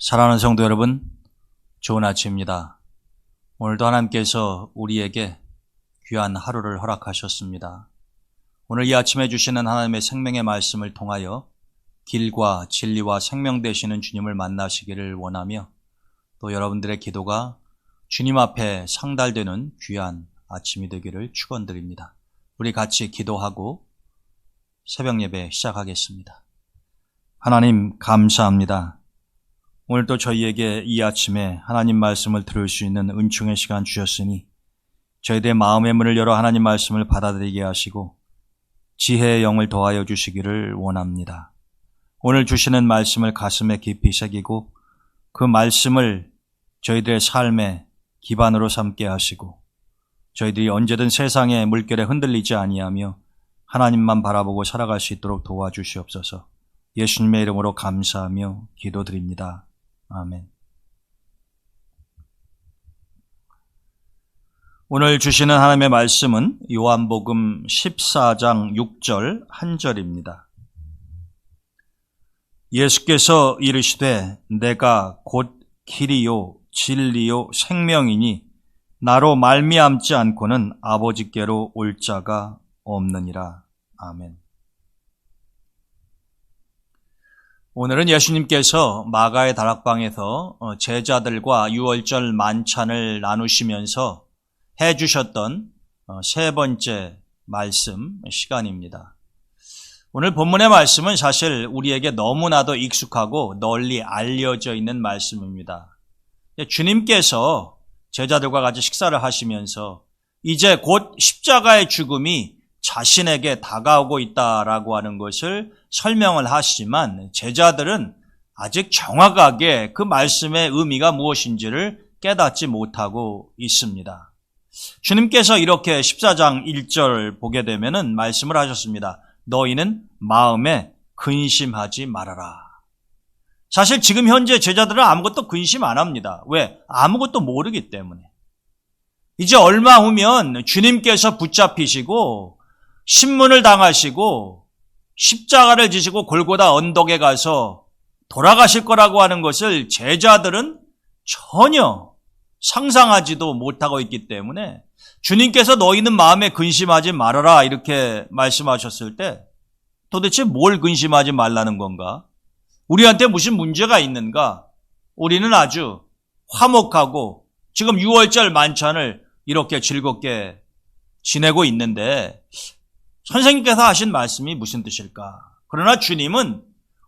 사랑하는 성도 여러분, 좋은 아침입니다. 오늘도 하나님께서 우리에게 귀한 하루를 허락하셨습니다. 오늘 이 아침에 주시는 하나님의 생명의 말씀을 통하여 길과 진리와 생명 되시는 주님을 만나시기를 원하며 또 여러분들의 기도가 주님 앞에 상달되는 귀한 아침이 되기를 축원드립니다. 우리 같이 기도하고 새벽 예배 시작하겠습니다. 하나님 감사합니다. 오늘도 저희에게 이 아침에 하나님 말씀을 들을 수 있는 은총의 시간 주셨으니 저희들의 마음의 문을 열어 하나님 말씀을 받아들이게 하시고 지혜의 영을 더하여 주시기를 원합니다. 오늘 주시는 말씀을 가슴에 깊이 새기고 그 말씀을 저희들의 삶의 기반으로 삼게 하시고 저희들이 언제든 세상의 물결에 흔들리지 아니하며 하나님만 바라보고 살아갈 수 있도록 도와주시옵소서. 예수님의 이름으로 감사하며 기도드립니다. 아멘. 오늘 주시는 하나님의 말씀은 요한복음 14장 6절 1절입니다. 예수께서 이르시되 내가 곧 길이요 진리요 생명이니 나로 말미암지 않고는 아버지께로 올 자가 없느니라. 아멘. 오늘은 예수님께서 마가의 다락방에서 제자들과 유월절 만찬을 나누시면서 해주셨던 세 번째 말씀 시간입니다. 오늘 본문의 말씀은 사실 우리에게 너무나도 익숙하고 널리 알려져 있는 말씀입니다. 주님께서 제자들과 같이 식사를 하시면서 이제 곧 십자가의 죽음이 자신에게 다가오고 있다라고 하는 것을 설명을 하시지만 제자들은 아직 정확하게 그 말씀의 의미가 무엇인지를 깨닫지 못하고 있습니다. 주님께서 이렇게 14장 1절 보게 되면은 말씀을 하셨습니다. 너희는 마음에 근심하지 말아라. 사실 지금 현재 제자들은 아무것도 근심 안 합니다. 왜? 아무것도 모르기 때문에. 이제 얼마 후면 주님께서 붙잡히시고 신문을 당하시고 십자가를 지시고 골고다 언덕에 가서 돌아가실 거라고 하는 것을 제자들은 전혀 상상하지도 못하고 있기 때문에 주님께서 너희는 마음에 근심하지 말아라 이렇게 말씀하셨을 때 도대체 뭘 근심하지 말라는 건가? 우리한테 무슨 문제가 있는가? 우리는 아주 화목하고 지금 유월절 만찬을 이렇게 즐겁게 지내고 있는데 선생님께서 하신 말씀이 무슨 뜻일까? 그러나 주님은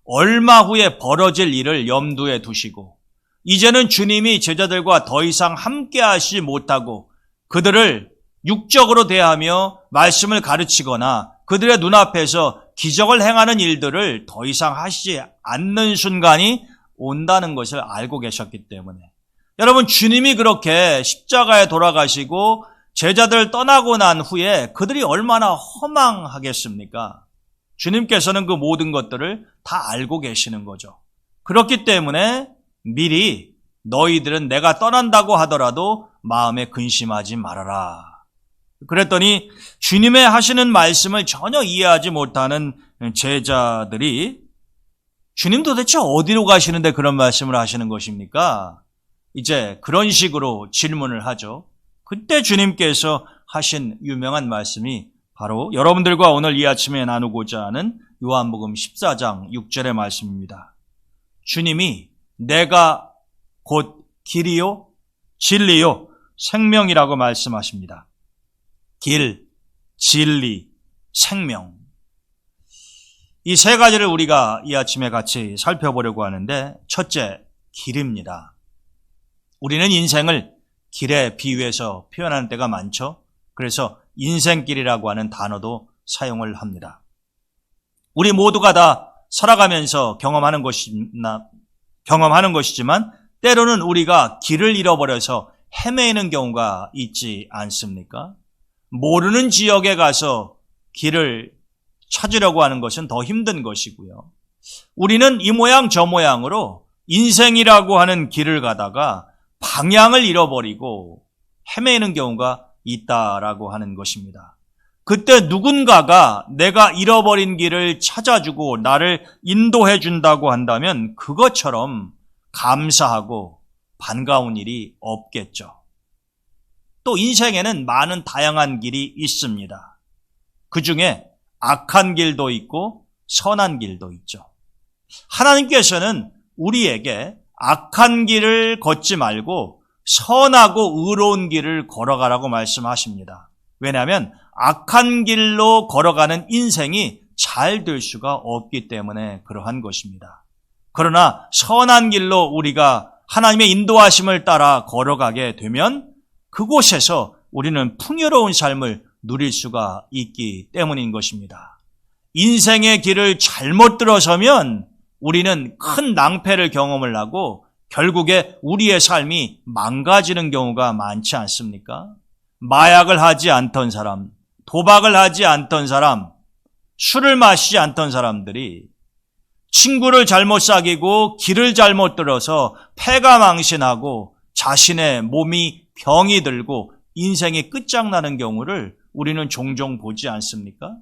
얼마 후에 벌어질 일을 염두에 두시고 이제는 주님이 제자들과 더 이상 함께 하지 못하고 그들을 육적으로 대하며 말씀을 가르치거나 그들의 눈앞에서 기적을 행하는 일들을 더 이상 하시지 않는 순간이 온다는 것을 알고 계셨기 때문에 여러분 주님이 그렇게 십자가에 돌아가시고 제자들 떠나고 난 후에 그들이 얼마나 허망하겠습니까? 주님께서는 그 모든 것들을 다 알고 계시는 거죠. 그렇기 때문에 미리 너희들은 내가 떠난다고 하더라도 마음에 근심하지 말아라. 그랬더니 주님의 하시는 말씀을 전혀 이해하지 못하는 제자들이 주님 도대체 어디로 가시는데 그런 말씀을 하시는 것입니까? 이제 그런 식으로 질문을 하죠. 그때 주님께서 하신 유명한 말씀이 바로 여러분들과 오늘 이 아침에 나누고자 하는 요한복음 14장 6절의 말씀입니다. 주님이 내가 곧 길이요 진리요 생명이라고 말씀하십니다. 길, 진리, 생명. 이 세 가지를 우리가 이 아침에 같이 살펴보려고 하는데 첫째, 길입니다. 우리는 인생을 길에 비유해서 표현하는 때가 많죠. 그래서 인생길이라고 하는 단어도 사용을 합니다. 우리 모두가 다 살아가면서 경험하는 것이지만 때로는 우리가 길을 잃어버려서 헤매는 경우가 있지 않습니까? 모르는 지역에 가서 길을 찾으려고 하는 것은 더 힘든 것이고요. 우리는 이 모양 저 모양으로 인생이라고 하는 길을 가다가 방향을 잃어버리고 헤매는 경우가 있다라고 하는 것입니다. 그때 누군가가 내가 잃어버린 길을 찾아주고 나를 인도해 준다고 한다면 그것처럼 감사하고 반가운 일이 없겠죠. 또 인생에는 많은 다양한 길이 있습니다. 그 중에 악한 길도 있고 선한 길도 있죠. 하나님께서는 우리에게 악한 길을 걷지 말고 선하고 의로운 길을 걸어가라고 말씀하십니다. 왜냐하면 악한 길로 걸어가는 인생이 잘 될 수가 없기 때문에 그러한 것입니다. 그러나 선한 길로 우리가 하나님의 인도하심을 따라 걸어가게 되면 그곳에서 우리는 풍요로운 삶을 누릴 수가 있기 때문인 것입니다. 인생의 길을 잘못 들어서면 우리는 큰 낭패를 경험을 하고 결국에 우리의 삶이 망가지는 경우가 많지 않습니까? 마약을 하지 않던 사람, 도박을 하지 않던 사람, 술을 마시지 않던 사람들이 친구를 잘못 사귀고 길을 잘못 들어서 패가 망신하고 자신의 몸이 병이 들고 인생이 끝장나는 경우를 우리는 종종 보지 않습니까?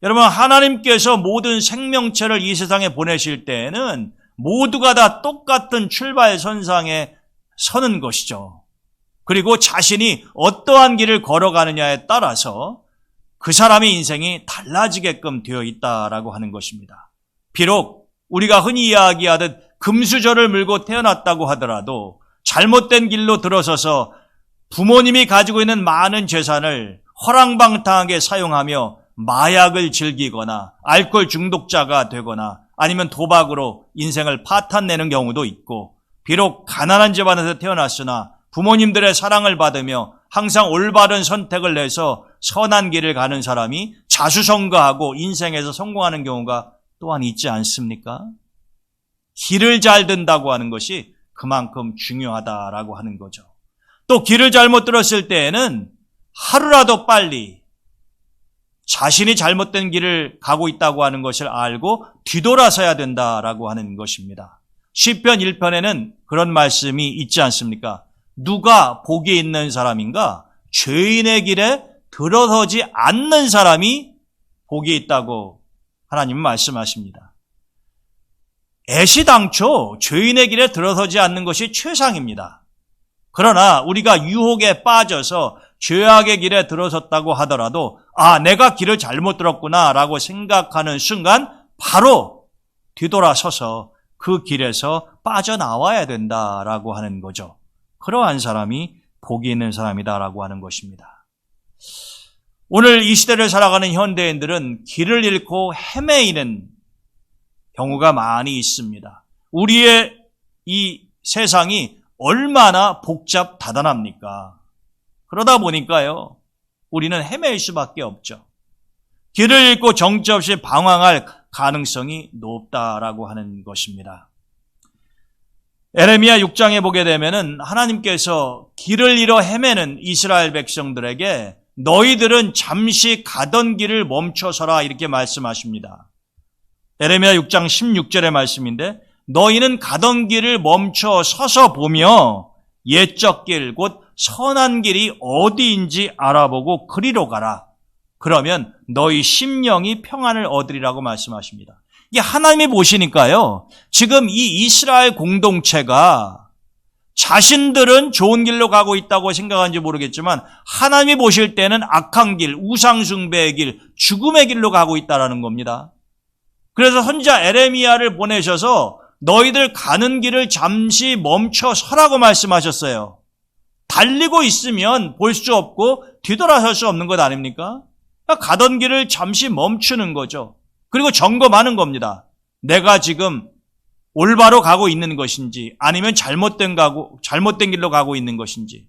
여러분, 하나님께서 모든 생명체를 이 세상에 보내실 때에는 모두가 다 똑같은 출발선상에 서는 것이죠. 그리고 자신이 어떠한 길을 걸어가느냐에 따라서 그 사람의 인생이 달라지게끔 되어 있다라고 하는 것입니다. 비록 우리가 흔히 이야기하듯 금수저를 물고 태어났다고 하더라도 잘못된 길로 들어서서 부모님이 가지고 있는 많은 재산을 허랑방탕하게 사용하며 마약을 즐기거나 알코올 중독자가 되거나 아니면 도박으로 인생을 파탄내는 경우도 있고, 비록 가난한 집안에서 태어났으나 부모님들의 사랑을 받으며 항상 올바른 선택을 내서 선한 길을 가는 사람이 자수성가하고 인생에서 성공하는 경우가 또한 있지 않습니까? 길을 잘 든다고 하는 것이 그만큼 중요하다라고 하는 거죠. 또 길을 잘못 들었을 때에는 하루라도 빨리 자신이 잘못된 길을 가고 있다고 하는 것을 알고 뒤돌아서야 된다라고 하는 것입니다. 시편 1편에는 그런 말씀이 있지 않습니까? 누가 복이 있는 사람인가? 죄인의 길에 들어서지 않는 사람이 복이 있다고 하나님은 말씀하십니다. 애시당초 죄인의 길에 들어서지 않는 것이 최상입니다. 그러나 우리가 유혹에 빠져서 죄악의 길에 들어섰다고 하더라도 내가 길을 잘못 들었구나 라고 생각하는 순간 바로 뒤돌아서서 그 길에서 빠져나와야 된다라고 하는 거죠. 그러한 사람이 복이 있는 사람이다라고 하는 것입니다. 오늘 이 시대를 살아가는 현대인들은 길을 잃고 헤매이는 경우가 많이 있습니다. 우리의 이 세상이 얼마나 복잡다단합니까? 그러다 보니까요, 우리는 헤매일 수밖에 없죠. 길을 잃고 정처없이 방황할 가능성이 높다라고 하는 것입니다. 에레미야 6장에 보게 되면은 하나님께서 길을 잃어 헤매는 이스라엘 백성들에게 너희들은 잠시 가던 길을 멈춰서라 이렇게 말씀하십니다. 에레미야 6장 16절의 말씀인데 너희는 가던 길을 멈춰 서서 보며 옛적 길 곧 선한 길이 어디인지 알아보고 그리로 가라. 그러면 너희 심령이 평안을 얻으리라고 말씀하십니다. 이게 하나님이 보시니까요, 지금 이 이스라엘 공동체가 자신들은 좋은 길로 가고 있다고 생각하는지 모르겠지만 하나님이 보실 때는 악한 길, 우상숭배의 길, 죽음의 길로 가고 있다는 겁니다. 그래서 선지자 에레미야를 보내셔서 너희들 가는 길을 잠시 멈춰 서라고 말씀하셨어요. 달리고 있으면 볼 수 없고 뒤돌아설 수 없는 것 아닙니까? 가던 길을 잠시 멈추는 거죠. 그리고 점검하는 겁니다. 내가 지금 올바로 가고 있는 것인지 아니면 잘못된 길로 가고 있는 것인지.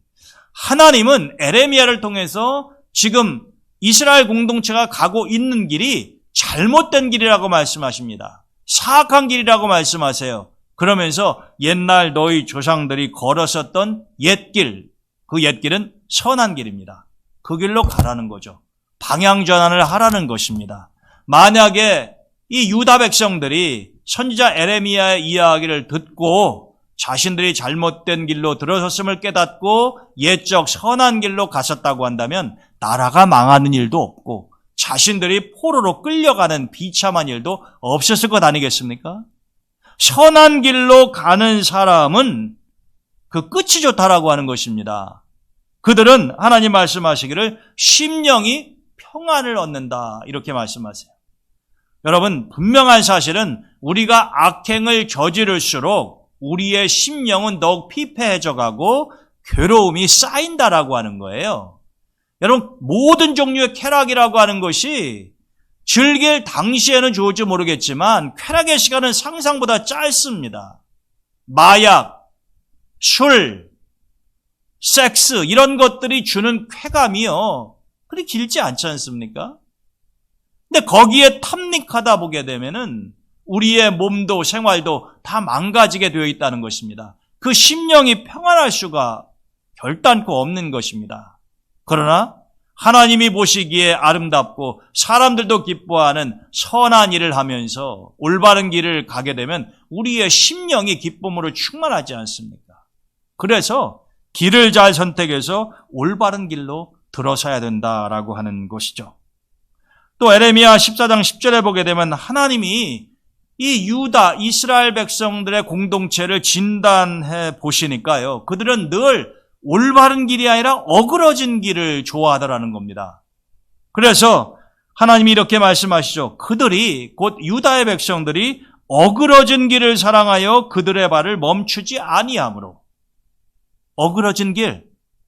하나님은 에레미야를 통해서 지금 이스라엘 공동체가 가고 있는 길이 잘못된 길이라고 말씀하십니다. 사악한 길이라고 말씀하세요. 그러면서 옛날 너희 조상들이 걸었었던 옛길, 그 옛길은 선한 길입니다. 그 길로 가라는 거죠. 방향 전환을 하라는 것입니다. 만약에 이 유다 백성들이 선지자 에레미야의 이야기를 듣고 자신들이 잘못된 길로 들어섰음을 깨닫고 옛적 선한 길로 갔었다고 한다면 나라가 망하는 일도 없고 자신들이 포로로 끌려가는 비참한 일도 없었을 것 아니겠습니까? 선한 길로 가는 사람은 그 끝이 좋다라고 하는 것입니다. 그들은 하나님 말씀하시기를 심령이 평안을 얻는다 이렇게 말씀하세요. 여러분, 분명한 사실은 우리가 악행을 저지를수록 우리의 심령은 더욱 피폐해져 가고 괴로움이 쌓인다라고 하는 거예요. 여러분, 모든 종류의 쾌락이라고 하는 것이 즐길 당시에는 좋을지 모르겠지만 쾌락의 시간은 상상보다 짧습니다. 마약, 술, 섹스 이런 것들이 주는 쾌감이요, 그리 길지 않지 않습니까? 근데 거기에 탐닉하다 보게 되면은 우리의 몸도 생활도 다 망가지게 되어 있다는 것입니다. 그 심령이 평안할 수가 결단코 없는 것입니다. 그러나 하나님이 보시기에 아름답고 사람들도 기뻐하는 선한 일을 하면서 올바른 길을 가게 되면 우리의 심령이 기쁨으로 충만하지 않습니까? 그래서 길을 잘 선택해서 올바른 길로 들어서야 된다라고 하는 것이죠. 또 에레미야 14장 10절에 보게 되면 하나님이 이 유다, 이스라엘 백성들의 공동체를 진단해 보시니까요, 그들은 늘 올바른 길이 아니라 어그러진 길을 좋아하더라는 겁니다. 그래서 하나님이 이렇게 말씀하시죠. 그들이, 곧 유다의 백성들이 어그러진 길을 사랑하여 그들의 발을 멈추지 아니하므로. 어그러진 길,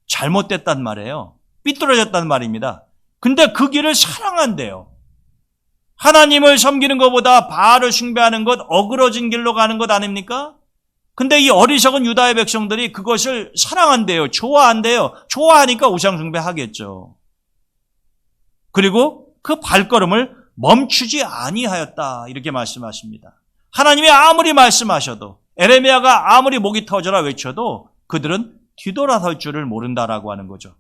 잘못됐단 말이에요. 삐뚤어졌단 말입니다. 근데 그 길을 사랑한대요. 하나님을 섬기는 것보다 바알을 숭배하는 것, 어그러진 길로 가는 것 아닙니까? 근데 이 어리석은 유다의 백성들이 그것을 사랑한대요. 좋아한대요. 좋아하니까 우상 숭배하겠죠. 그리고 그 발걸음을 멈추지 아니하였다 이렇게 말씀하십니다. 하나님이 아무리 말씀하셔도, 에레미야가 아무리 목이 터져라 외쳐도 그들은 뒤돌아설 줄을 모른다라고 하는 거죠.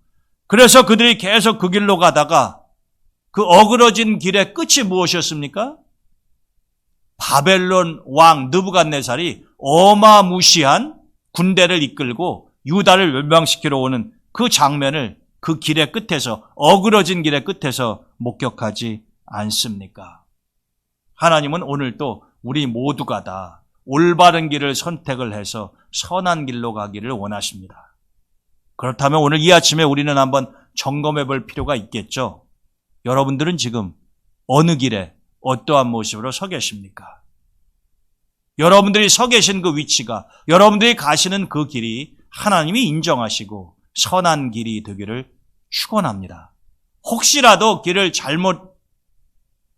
그래서 그들이 계속 그 길로 가다가 그 어그러진 길의 끝이 무엇이었습니까? 바벨론 왕 느부갓네살이 어마무시한 군대를 이끌고 유다를 멸망시키러 오는 그 장면을 그 길의 끝에서, 어그러진 길의 끝에서 목격하지 않습니까? 하나님은 오늘도 우리 모두가 다 올바른 길을 선택을 해서 선한 길로 가기를 원하십니다. 그렇다면 오늘 이 아침에 우리는 한번 점검해 볼 필요가 있겠죠. 여러분들은 지금 어느 길에 어떠한 모습으로 서 계십니까? 여러분들이 서 계신 그 위치가, 여러분들이 가시는 그 길이 하나님이 인정하시고 선한 길이 되기를 축원합니다. 혹시라도 길을 잘못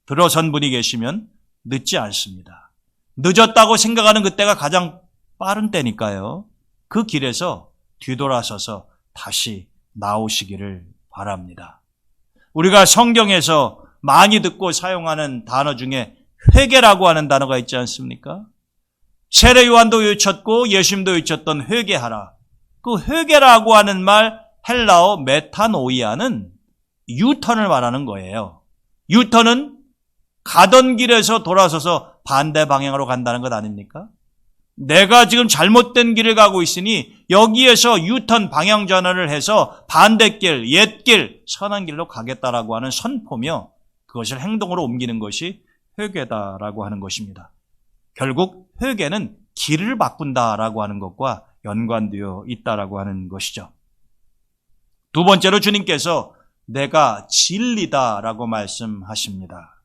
들어선 분이 계시면 늦지 않습니다. 늦었다고 생각하는 그때가 가장 빠른 때니까요. 그 길에서 뒤돌아서서 다시 나오시기를 바랍니다. 우리가 성경에서 많이 듣고 사용하는 단어 중에 회개라고 하는 단어가 있지 않습니까? 세례 요한도 외쳤고 예수님도 외쳤던 회개하라. 그 회개라고 하는 말, 헬라어 메타노이아는 유턴을 말하는 거예요. 유턴은 가던 길에서 돌아서서 반대 방향으로 간다는 것 아닙니까? 내가 지금 잘못된 길을 가고 있으니 여기에서 유턴 방향 전환을 해서 반대길, 옛길, 선한 길로 가겠다라고 하는 선포며 그것을 행동으로 옮기는 것이 회개다라고 하는 것입니다. 결국 회개는 길을 바꾼다라고 하는 것과 연관되어 있다라고 하는 것이죠. 두 번째로 주님께서 내가 진리다라고 말씀하십니다.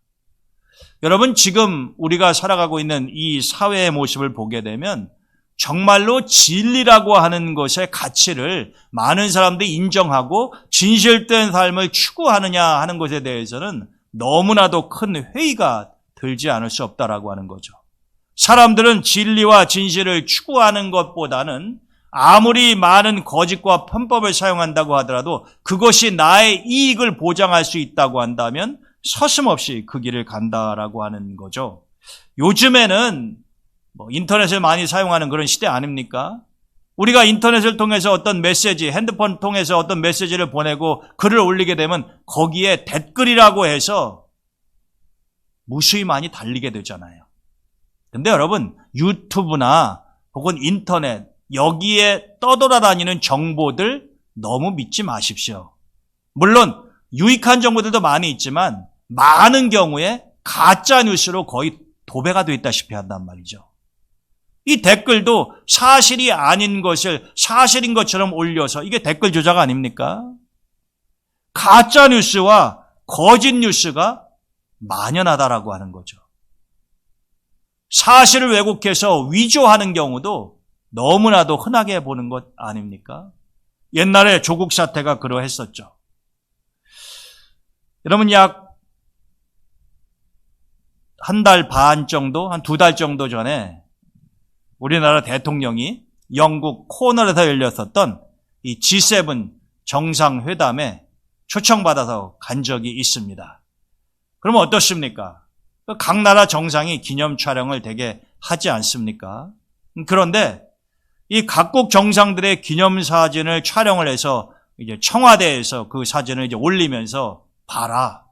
여러분, 지금 우리가 살아가고 있는 이 사회의 모습을 보게 되면 정말로 진리라고 하는 것의 가치를 많은 사람들이 인정하고 진실된 삶을 추구하느냐 하는 것에 대해서는 너무나도 큰 회의가 들지 않을 수 없다라고 하는 거죠. 사람들은 진리와 진실을 추구하는 것보다는 아무리 많은 거짓과 편법을 사용한다고 하더라도 그것이 나의 이익을 보장할 수 있다고 한다면 서슴없이 그 길을 간다라고 하는 거죠. 요즘에는 인터넷을 많이 사용하는 그런 시대 아닙니까? 우리가 인터넷을 통해서 어떤 메시지, 핸드폰 통해서 어떤 메시지를 보내고 글을 올리게 되면 거기에 댓글이라고 해서 무수히 많이 달리게 되잖아요. 근데 여러분, 유튜브나 혹은 인터넷, 여기에 떠돌아다니는 정보들 너무 믿지 마십시오. 물론 유익한 정보들도 많이 있지만 많은 경우에 가짜 뉴스로 거의 도배가 되어 있다시피 한단 말이죠. 이 댓글도 사실이 아닌 것을 사실인 것처럼 올려서 이게 댓글 조작 아닙니까? 가짜 뉴스와 거짓 뉴스가 만연하다라고 하는 거죠. 사실을 왜곡해서 위조하는 경우도 너무나도 흔하게 보는 것 아닙니까? 옛날에 조국 사태가 그러했었죠. 여러분 약 한 달 반 정도, 한 2달 정도 전에 우리나라 대통령이 영국 코널에서 열렸었던 이 G7 정상회담에 초청받아서 간 적이 있습니다. 그러면 어떻습니까? 각 나라 정상이 기념 촬영을 되게 하지 않습니까? 그런데 이 각국 정상들의 기념사진을 촬영을 해서 이제 청와대에서 그 사진을 이제 올리면서 봐라.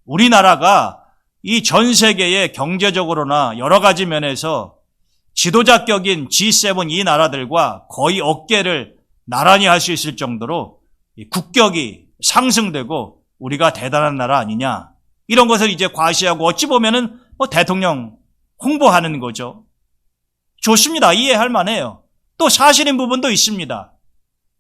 우리나라가 이 전 세계의 경제적으로나 여러 가지 면에서 지도자격인 G7 이 나라들과 거의 어깨를 나란히 할 수 있을 정도로 국격이 상승되고 우리가 대단한 나라 아니냐. 이런 것을 이제 과시하고 어찌 보면은 대통령 홍보하는 거죠. 좋습니다. 이해할 만해요. 또 사실인 부분도 있습니다.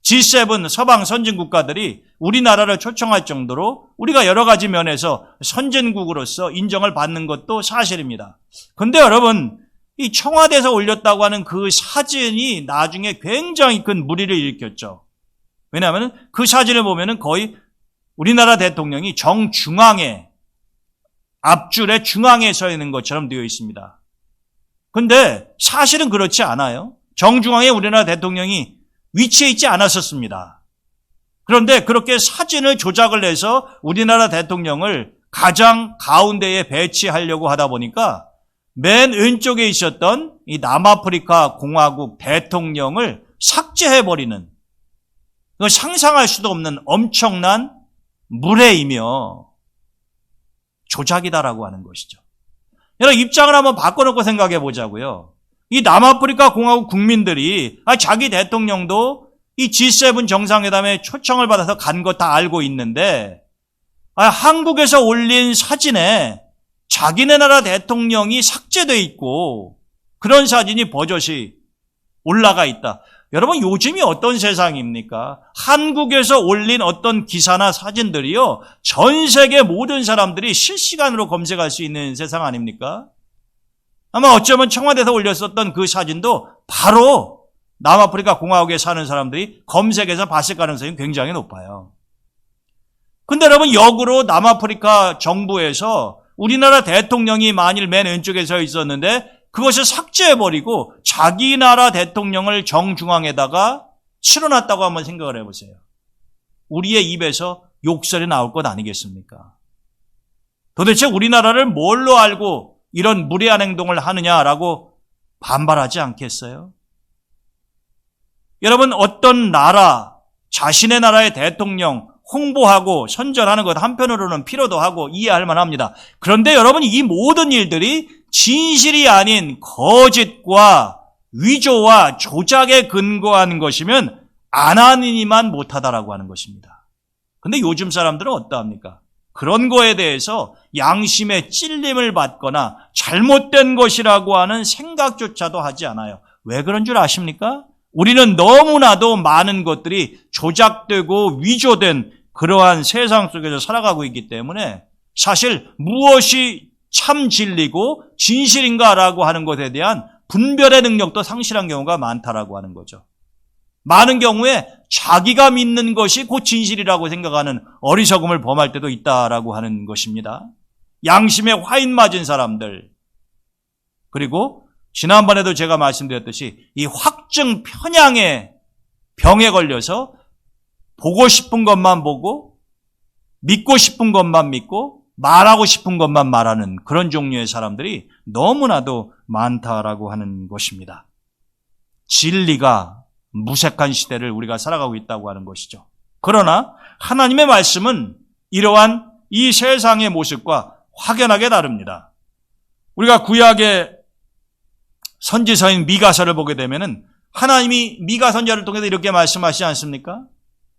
G7 서방 선진국가들이 우리나라를 초청할 정도로 우리가 여러 가지 면에서 선진국으로서 인정을 받는 것도 사실입니다. 그런데 여러분, 이 청와대에서 올렸다고 하는 그 사진이 나중에 굉장히 큰 물의를 일으켰죠. 왜냐하면 그 사진을 보면은 거의 우리나라 대통령이 정중앙에, 앞줄의 중앙에 서 있는 것처럼 되어 있습니다. 그런데 사실은 그렇지 않아요. 정중앙에 우리나라 대통령이 위치해 있지 않았었습니다. 그런데 그렇게 사진을 조작을 해서 우리나라 대통령을 가장 가운데에 배치하려고 하다 보니까 맨 왼쪽에 있었던 이 남아프리카 공화국 대통령을 삭제해버리는, 상상할 수도 없는 엄청난 무례이며 조작이다라고 하는 것이죠. 여러분 입장을 한번 바꿔놓고 생각해 보자고요. 이 남아프리카 공화국 국민들이 자기 대통령도 이 G7 정상회담에 초청을 받아서 간 거 다 알고 있는데 한국에서 올린 사진에 자기네 나라 대통령이 삭제되어 있고 그런 사진이 버젓이 올라가 있다. 여러분 요즘이 어떤 세상입니까? 한국에서 올린 어떤 기사나 사진들이요, 전 세계 모든 사람들이 실시간으로 검색할 수 있는 세상 아닙니까? 아마 어쩌면 청와대에서 올렸었던 그 사진도 바로 남아프리카 공화국에 사는 사람들이 검색해서 봤을 가능성이 굉장히 높아요. 근데 여러분 역으로 남아프리카 정부에서 우리나라 대통령이 만일 맨 왼쪽에 서 있었는데 그것을 삭제해버리고 자기 나라 대통령을 정중앙에다가 실어놨다고 한번 생각을 해보세요. 우리의 입에서 욕설이 나올 것 아니겠습니까? 도대체 우리나라를 뭘로 알고 이런 무례한 행동을 하느냐라고 반발하지 않겠어요? 여러분 어떤 나라, 자신의 나라의 대통령 홍보하고 선전하는 것 한편으로는 필요도 하고 이해할 만합니다. 그런데 여러분 이 모든 일들이 진실이 아닌 거짓과 위조와 조작에 근거한 것이면 안 하니만 못하다라고 하는 것입니다. 그런데 요즘 사람들은 어떠합니까? 그런 거에 대해서 양심의 찔림을 받거나 잘못된 것이라고 하는 생각조차도 하지 않아요. 왜 그런 줄 아십니까? 우리는 너무나도 많은 것들이 조작되고 위조된 그러한 세상 속에서 살아가고 있기 때문에 사실 무엇이 참 진리고 진실인가라고 하는 것에 대한 분별의 능력도 상실한 경우가 많다라고 하는 거죠. 많은 경우에 자기가 믿는 것이 곧 진실이라고 생각하는 어리석음을 범할 때도 있다라고 하는 것입니다. 양심에 화인 맞은 사람들, 그리고 지난번에도 제가 말씀드렸듯이 이 확증 편향의 병에 걸려서 보고 싶은 것만 보고 믿고 싶은 것만 믿고 말하고 싶은 것만 말하는 그런 종류의 사람들이 너무나도 많다라고 하는 것입니다. 진리가 무색한 시대를 우리가 살아가고 있다고 하는 것이죠. 그러나 하나님의 말씀은 이러한 이 세상의 모습과 확연하게 다릅니다. 우리가 구약의 선지서인 미가서를 보게 되면은 하나님이 미가 선지자를 통해서 이렇게 말씀하시지 않습니까?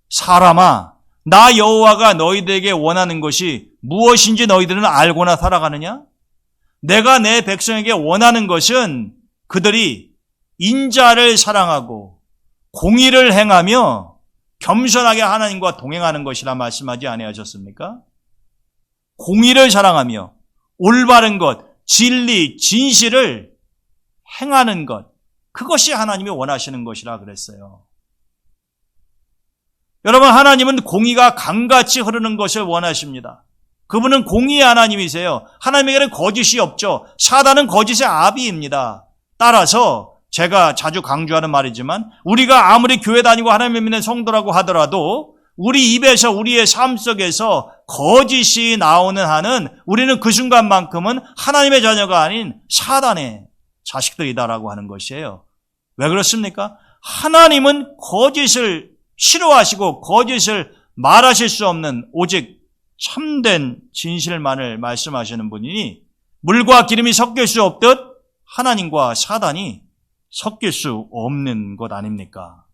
사람아, 나 여호와가 너희들에게 원하는 것이 무엇인지 너희들은 알고나 살아가느냐? 내가 내 백성에게 원하는 것은 그들이 인자를 사랑하고 공의를 행하며 겸손하게 하나님과 동행하는 것이라 말씀하지 아니하셨습니까? 공의를 사랑하며 올바른 것, 진리, 진실을 행하는 것, 그것이 하나님이 원하시는 것이라 그랬어요. 여러분, 하나님은 공의가 강같이 흐르는 것을 원하십니다. 그분은 공의의 하나님이세요. 하나님에게는 거짓이 없죠. 사단은 거짓의 아비입니다. 따라서 제가 자주 강조하는 말이지만 우리가 아무리 교회 다니고 하나님을 믿는 성도라고 하더라도 우리 입에서 우리의 삶 속에서 거짓이 나오는 한은 우리는 그 순간만큼은 하나님의 자녀가 아닌 사단의 자식들이다라고 하는 것이에요. 왜 그렇습니까? 하나님은 거짓을 싫어하시고 거짓을 말하실 수 없는 오직 참된 진실만을 말씀하시는 분이니 물과 기름이 섞일 수 없듯 하나님과 사단이 섞일 수 없는 것 아닙니까?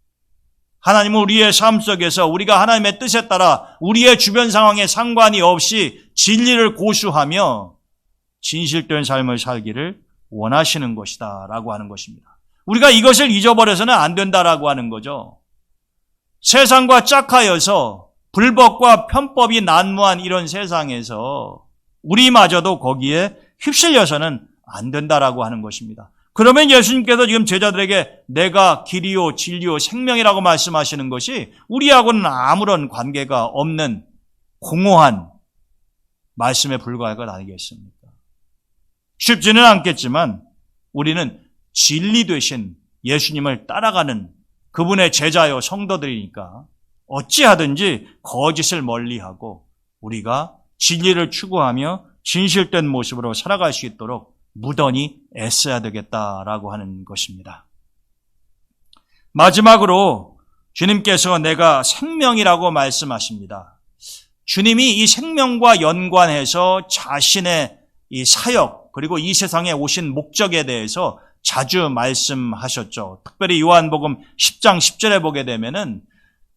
하나님은 우리의 삶 속에서 우리가 하나님의 뜻에 따라 우리의 주변 상황에 상관이 없이 진리를 고수하며 진실된 삶을 살기를 원하시는 것이다 라고 하는 것입니다. 우리가 이것을 잊어버려서는 안 된다라고 하는 거죠. 세상과 짝하여서 불법과 편법이 난무한 이런 세상에서 우리마저도 거기에 휩쓸려서는 안 된다라고 하는 것입니다. 그러면 예수님께서 지금 제자들에게 내가 길이요 진리요 생명이라고 말씀하시는 것이 우리하고는 아무런 관계가 없는 공허한 말씀에 불과할 것 아니겠습니까? 쉽지는 않겠지만 우리는 진리 되신 예수님을 따라가는 그분의 제자요 성도들이니까 어찌하든지 거짓을 멀리하고 우리가 진리를 추구하며 진실된 모습으로 살아갈 수 있도록 무던히 애써야 되겠다라고 하는 것입니다. 마지막으로 주님께서 내가 생명이라고 말씀하십니다. 주님이 이 생명과 연관해서 자신의 이 사역 그리고 이 세상에 오신 목적에 대해서 자주 말씀하셨죠. 특별히 요한복음 10장 10절에 보게 되면은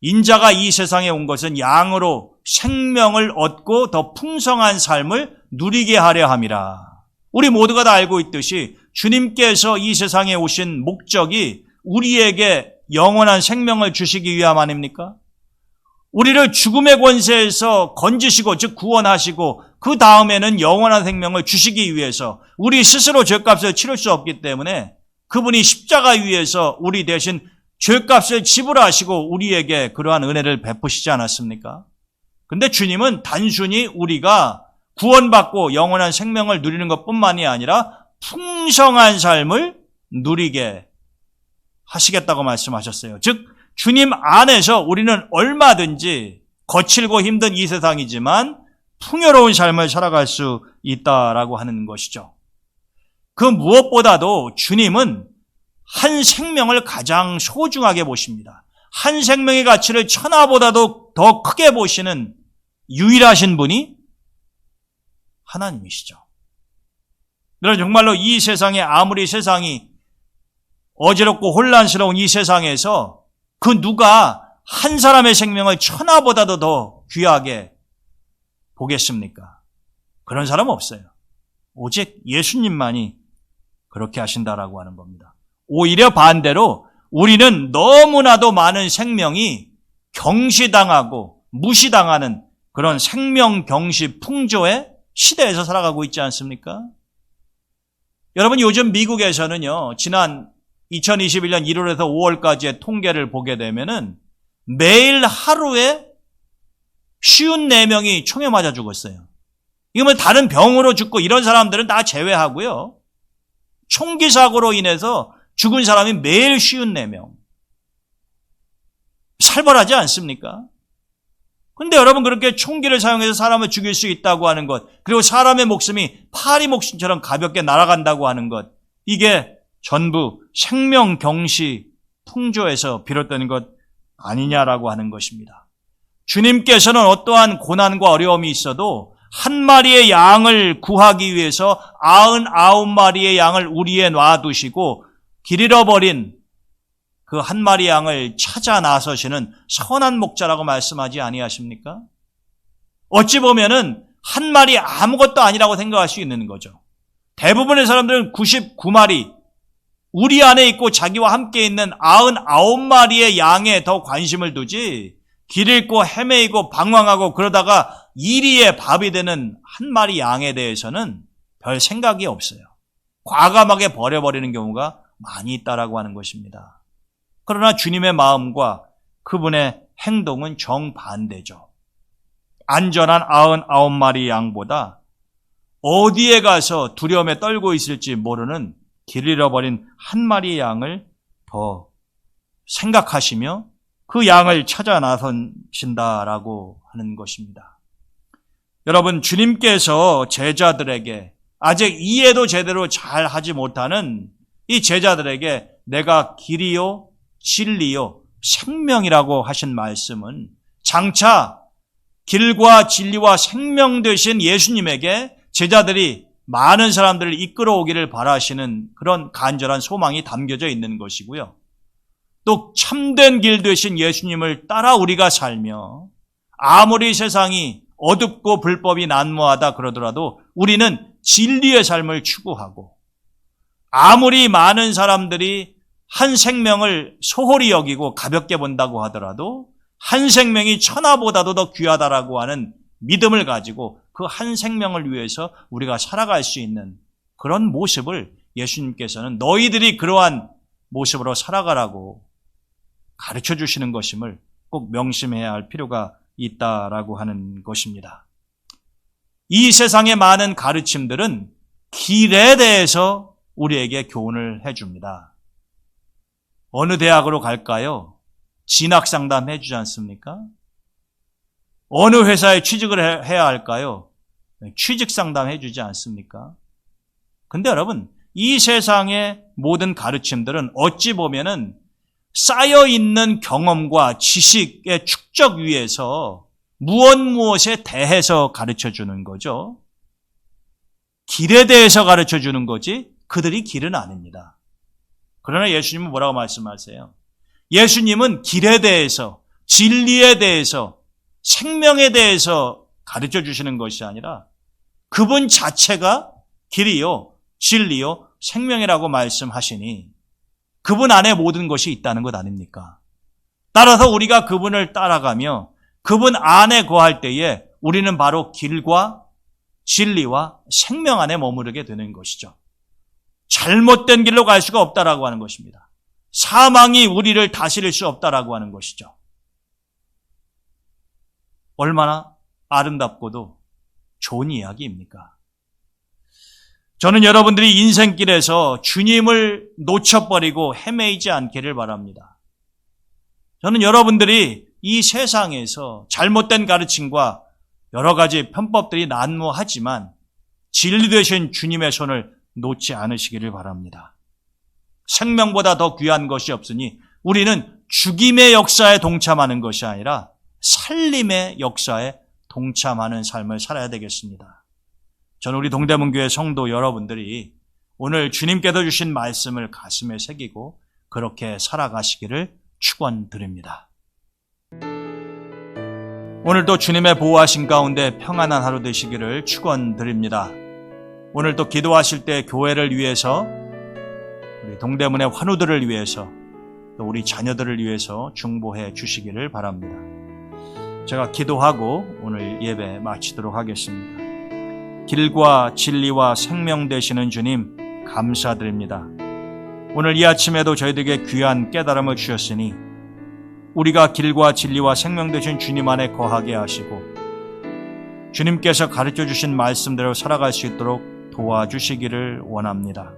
인자가 이 세상에 온 것은 양으로 생명을 얻고 더 풍성한 삶을 누리게 하려 함이라. 우리 모두가 다 알고 있듯이 주님께서 이 세상에 오신 목적이 우리에게 영원한 생명을 주시기 위함 아닙니까? 우리를 죽음의 권세에서 건지시고 즉 구원하시고 그 다음에는 영원한 생명을 주시기 위해서 우리 스스로 죄값을 치를 수 없기 때문에 그분이 십자가 위에서 우리 대신 죄값을 지불하시고 우리에게 그러한 은혜를 베푸시지 않았습니까? 근데 주님은 단순히 우리가 구원받고 영원한 생명을 누리는 것뿐만이 아니라 풍성한 삶을 누리게 하시겠다고 말씀하셨어요. 즉 주님 안에서 우리는 얼마든지 거칠고 힘든 이 세상이지만 풍요로운 삶을 살아갈 수 있다라고 하는 것이죠. 그 무엇보다도 주님은 한 생명을 가장 소중하게 보십니다. 한 생명의 가치를 천하보다도 더 크게 보시는 유일하신 분이 하나님이시죠. 여러분 정말로 이 세상에 아무리 세상이 어지럽고 혼란스러운 이 세상에서 그 누가 한 사람의 생명을 천하보다도 더 귀하게 보겠습니까? 그런 사람 없어요. 오직 예수님만이 그렇게 하신다라고 하는 겁니다. 오히려 반대로 우리는 너무나도 많은 생명이 경시당하고 무시당하는 그런 생명경시 풍조의 시대에서 살아가고 있지 않습니까? 여러분 요즘 미국에서는요, 지난 2021년 1월에서 5월까지의 통계를 보게 되면은 매일 하루에 54명이 총에 맞아 죽었어요. 이거면 다른 병으로 죽고 이런 사람들은 다 제외하고요. 총기 사고로 인해서 죽은 사람이 매일 54명. 살벌하지 않습니까? 근데 여러분 그렇게 총기를 사용해서 사람을 죽일 수 있다고 하는 것, 그리고 사람의 목숨이 파리 목숨처럼 가볍게 날아간다고 하는 것, 이게 전부 생명경시 풍조에서 비롯된 것 아니냐라고 하는 것입니다. 주님께서는 어떠한 고난과 어려움이 있어도 한 마리의 양을 구하기 위해서 99마리의 양을 우리에 놔두시고 길 잃어버린 그 한 마리 양을 찾아 나서시는 선한 목자라고 말씀하지 아니하십니까? 어찌 보면은 한 마리 아무것도 아니라고 생각할 수 있는 거죠. 대부분의 사람들은 99마리, 우리 안에 있고 자기와 함께 있는 99마리의 양에 더 관심을 두지 길 잃고 헤매이고 방황하고 그러다가 이리의 밥이 되는 한 마리 양에 대해서는 별 생각이 없어요. 과감하게 버려버리는 경우가 많이 있다라고 하는 것입니다. 그러나 주님의 마음과 그분의 행동은 정반대죠. 안전한 99마리 양보다 어디에 가서 두려움에 떨고 있을지 모르는 길 잃어버린 한 마리 양을 더 생각하시며 그 양을 찾아 나서신다라고 하는 것입니다. 여러분, 주님께서 제자들에게 아직 이해도 제대로 잘 하지 못하는 이 제자들에게 내가 길이요, 진리요, 생명이라고 하신 말씀은 장차 길과 진리와 생명 되신 예수님에게 제자들이 많은 사람들을 이끌어오기를 바라시는 그런 간절한 소망이 담겨져 있는 것이고요. 또 참된 길 되신 예수님을 따라 우리가 살며 아무리 세상이 어둡고 불법이 난무하다 그러더라도 우리는 진리의 삶을 추구하고 아무리 많은 사람들이 한 생명을 소홀히 여기고 가볍게 본다고 하더라도 한 생명이 천하보다도 더 귀하다라고 하는 믿음을 가지고 그 한 생명을 위해서 우리가 살아갈 수 있는 그런 모습을 예수님께서는 너희들이 그러한 모습으로 살아가라고 가르쳐 주시는 것임을 꼭 명심해야 할 필요가 있다라고 하는 것입니다. 이 세상의 많은 가르침들은 길에 대해서 우리에게 교훈을 해줍니다. 어느 대학으로 갈까요? 진학상담 해주지 않습니까? 어느 회사에 취직을 해야 할까요? 취직상담 해주지 않습니까? 근데 여러분, 이 세상의 모든 가르침들은 어찌 보면은 쌓여있는 경험과 지식의 축적 위에서 무엇에 대해서 가르쳐주는 거죠. 길에 대해서 가르쳐주는 거지 그들이 길은 아닙니다. 그러나 예수님은 뭐라고 말씀하세요? 예수님은 길에 대해서, 진리에 대해서, 생명에 대해서 가르쳐주시는 것이 아니라 그분 자체가 길이요, 진리요, 생명이라고 말씀하시니 그분 안에 모든 것이 있다는 것 아닙니까? 따라서 우리가 그분을 따라가며 그분 안에 거할 때에 우리는 바로 길과 진리와 생명 안에 머무르게 되는 것이죠. 잘못된 길로 갈 수가 없다라고 하는 것입니다. 사망이 우리를 다스릴 수 없다라고 하는 것이죠. 얼마나 아름답고도 좋은 이야기입니까? 저는 여러분들이 인생길에서 주님을 놓쳐버리고 헤매이지 않기를 바랍니다. 저는 여러분들이 이 세상에서 잘못된 가르침과 여러 가지 편법들이 난무하지만 진리 되신 주님의 손을 놓지 않으시기를 바랍니다. 생명보다 더 귀한 것이 없으니 우리는 죽임의 역사에 동참하는 것이 아니라 살림의 역사에 동참하는 삶을 살아야 되겠습니다. 저는 우리 동대문교회 성도 여러분들이 오늘 주님께서 주신 말씀을 가슴에 새기고 그렇게 살아가시기를 축원드립니다. 오늘도 주님의 보호하신 가운데 평안한 하루 되시기를 축원드립니다. 오늘 또 기도하실 때 교회를 위해서 우리 동대문의 환우들을 위해서 또 우리 자녀들을 위해서 중보해 주시기를 바랍니다. 제가 기도하고 오늘 예배 마치도록 하겠습니다. 길과 진리와 생명 되시는 주님 감사드립니다. 오늘 이 아침에도 저희들에게 귀한 깨달음을 주셨으니 우리가 길과 진리와 생명 되신 주님 안에 거하게 하시고 주님께서 가르쳐 주신 말씀대로 살아갈 수 있도록 도와주시기를 원합니다.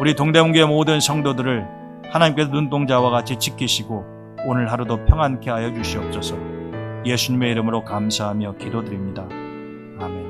우리 동대문교회 모든 성도들을 하나님께서 눈동자와 같이 지키시고 오늘 하루도 평안케 하여 주시옵소서. 예수님의 이름으로 감사하며 기도드립니다. 아멘.